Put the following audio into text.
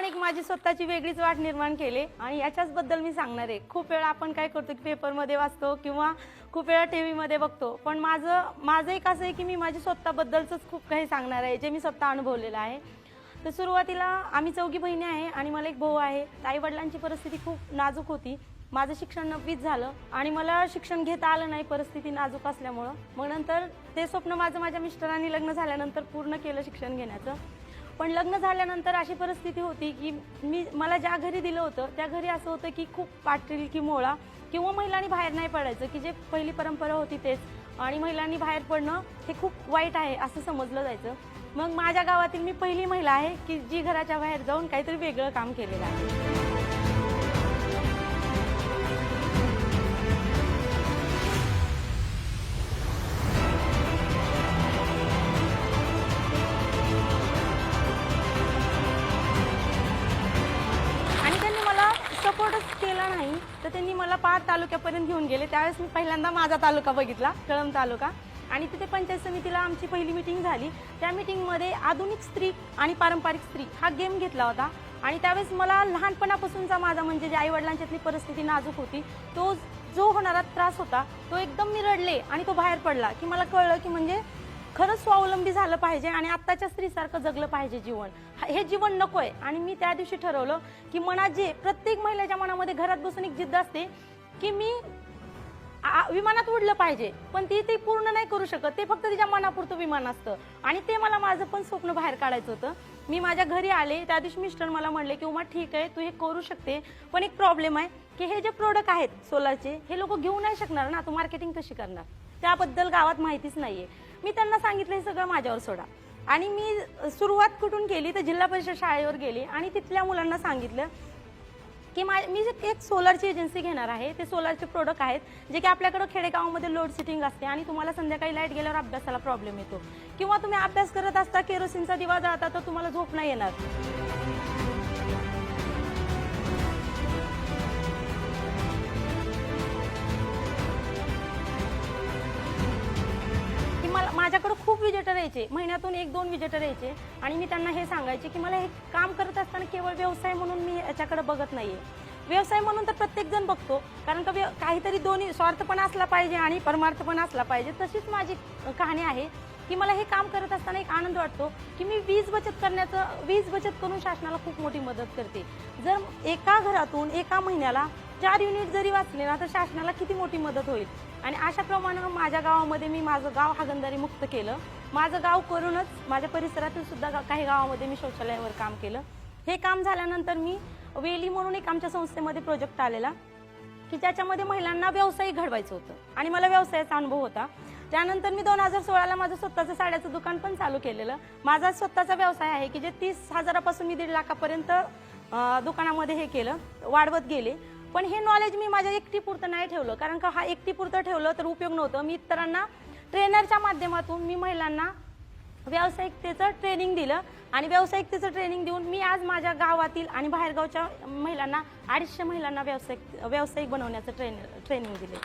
एक माझी स्वतःची वेगळीच वाट निर्माण केली आणि याच्याच बद्दल मी सांगणार आहे। खूप वेळा आपण काय करतो की पेपरमध्ये वाचतो किंवा खूप वेळा टीव्हीमध्ये बघतो, पण माझं एक असं आहे की मी माझी स्वतःबद्दलच खूप काही सांगणार आहे जे मी स्वतः अनुभवलेलं आहे। तर सुरुवातीला आम्ही चौघी बहिणी आहे आणि मला एक भाऊ आहे। आई वडिलांची परिस्थिती खूप नाजूक होती। माझं शिक्षण 9वीत झालं आणि मला शिक्षण घेता आलं नाही परिस्थिती नाजूक असल्यामुळे। मग नंतर ते स्वप्न माझ्या मिस्टरांनी लग्न झाल्यानंतर पूर्ण केलं शिक्षण घेण्याचं। पण लग्न झाल्यानंतर अशी परिस्थिती होती की मला ज्या घरी दिलं होतं त्या घरी असं होतं की खूप पाटील की मोळा किंवा महिलांनी बाहेर नाही पडायचं की जे पहिली परंपरा होती तेच, आणि महिलांनी बाहेर पडणं हे खूप वाईट आहे असं समजलं जायचं। मग माझ्या गावातील मी पहिली महिला आहे की जी घराच्या बाहेर जाऊन काहीतरी वेगळं काम केलेलं आहे। सपोर्टच केला नाही तर त्यांनी मला 5 तालुक्यापर्यंत घेऊन गेले। त्यावेळेस मी पहिल्यांदा माझा तालुका बघितला, कळंब तालुका, आणि तिथे पंचायत समितीला आमची पहिली मीटिंग झाली। त्या मीटिंगमध्ये आधुनिक स्त्री आणि पारंपरिक स्त्री हा गेम घेतला होता आणि त्यावेळेस मला लहानपणापासूनचा माझा म्हणजे जे आईवडिलांच्यातली परिस्थिती नाजूक होती तो जो होणारा त्रास होता तो एकदम मी रडले आणि तो बाहेर पडला की मला कळलं की म्हणजे खरंच स्वावलंबी झालं पाहिजे आणि आत्ताच्या स्त्रीसारखं जगलं पाहिजे जीवन, हे जीवन नकोय। आणि मी त्या दिवशी ठरवलं की मनात जे प्रत्येक महिलेच्या मनामध्ये घरात बसून एक जिद्द असते की मी विमानात उडलं पाहिजे, पण ती पूर्ण नाही करू शकत, ते फक्त तिच्या मनापुरतं विमान असतं आणि ते मला माझं पण स्वप्न बाहेर काढायचं होतं। मी माझ्या घरी आले त्या दिवशी मिस्टर मला म्हणले की उमा ठीक आहे तू हे करू शकते, पण एक प्रॉब्लेम आहे की हे जे प्रोडक्ट आहेत सोलारचे हे लोक घेऊ नाही शकणार ना, तू मार्केटिंग कशी करणार, त्याबद्दल गावात माहितीच नाहीये। मी त्यांना सांगितलं हे सगळं माझ्यावर सोडा आणि मी सुरुवात कुठून केली तर जिल्हा परिषद शाळेवर गेली आणि तिथल्या मुलांना सांगितलं की मी एक सोलरची एजन्सी घेणार आहे। ते सोलरचे प्रोडक्ट आहेत जे की आपल्याकडे खेडेगावामध्ये लोड सेटिंग असते आणि तुम्हाला संध्याकाळी लाईट गेल्यावर अभ्यासाला प्रॉब्लेम येतो किंवा तुम्ही अभ्यास करत असता केरोसिनचा दिवा जाळता तर तुम्हाला झोप नाही येणार। माझ्याकडे खूप विजिटर यायचे, महिन्यातून 1-2 विजिटर यायचे आणि मी त्यांना हे सांगायचे की मला हे काम करत असताना केवळ व्यवसाय म्हणून मी याच्याकडे बघत नाहीये। व्यवसाय म्हणून तर प्रत्येक जण बघतो, कारण का काहीतरी दोन्ही स्वार्थ पण असला पाहिजे आणि परमार्थ पण असला पाहिजे। तशीच माझी कहाणी आहे की मला हे काम करत असताना एक आनंद वाटतो की मी वीज बचत करून शासनाला खूप मोठी मदत करते। जर एका घरातून एका महिन्याला 4 युनिट जरी वाचले ना तर शासनाला किती मोठी मदत होईल। आणि अशा प्रमाणे माझ्या गावामध्ये मी माझं गाव हागणदारी मुक्त केलं। माझं गाव करूनच माझ्या परिसरातील सुद्धा काही गावामध्ये मी शौचालयावर काम केलं। हे काम झाल्यानंतर मी वेली म्हणून एक आमच्या संस्थेमध्ये प्रोजेक्ट आलेला की ज्याच्यामध्ये महिलांना व्यवसाय घडवायचं होतं आणि मला व्यवसायाचा अनुभव होता। त्यानंतर मी 2016ला माझं स्वतःचं साड्याचं दुकान पण चालू केलेलं। माझा स्वतःचा व्यवसाय आहे की जे 30,000पासून मी 1.5 लाखापर्यंत दुकानामध्ये हे केलं, वाढवत गेले। पण हे नॉलेज मी माझ्या एकटीपुरतं नाही ठेवलं, कारण का हा एकटीपुरतं ठेवलं तर उपयोग नव्हतं। मी इतरांना ट्रेनरच्या माध्यमातून मी महिलांना व्यावसायिकतेचं ट्रेनिंग दिलं आणि व्यावसायिकतेचं ट्रेनिंग देऊन मी आज माझ्या गावातील आणि बाहेरगावच्या महिलांना 250 महिलांना व्यावसायिक बनवण्याचं ट्रेनिंग दिले।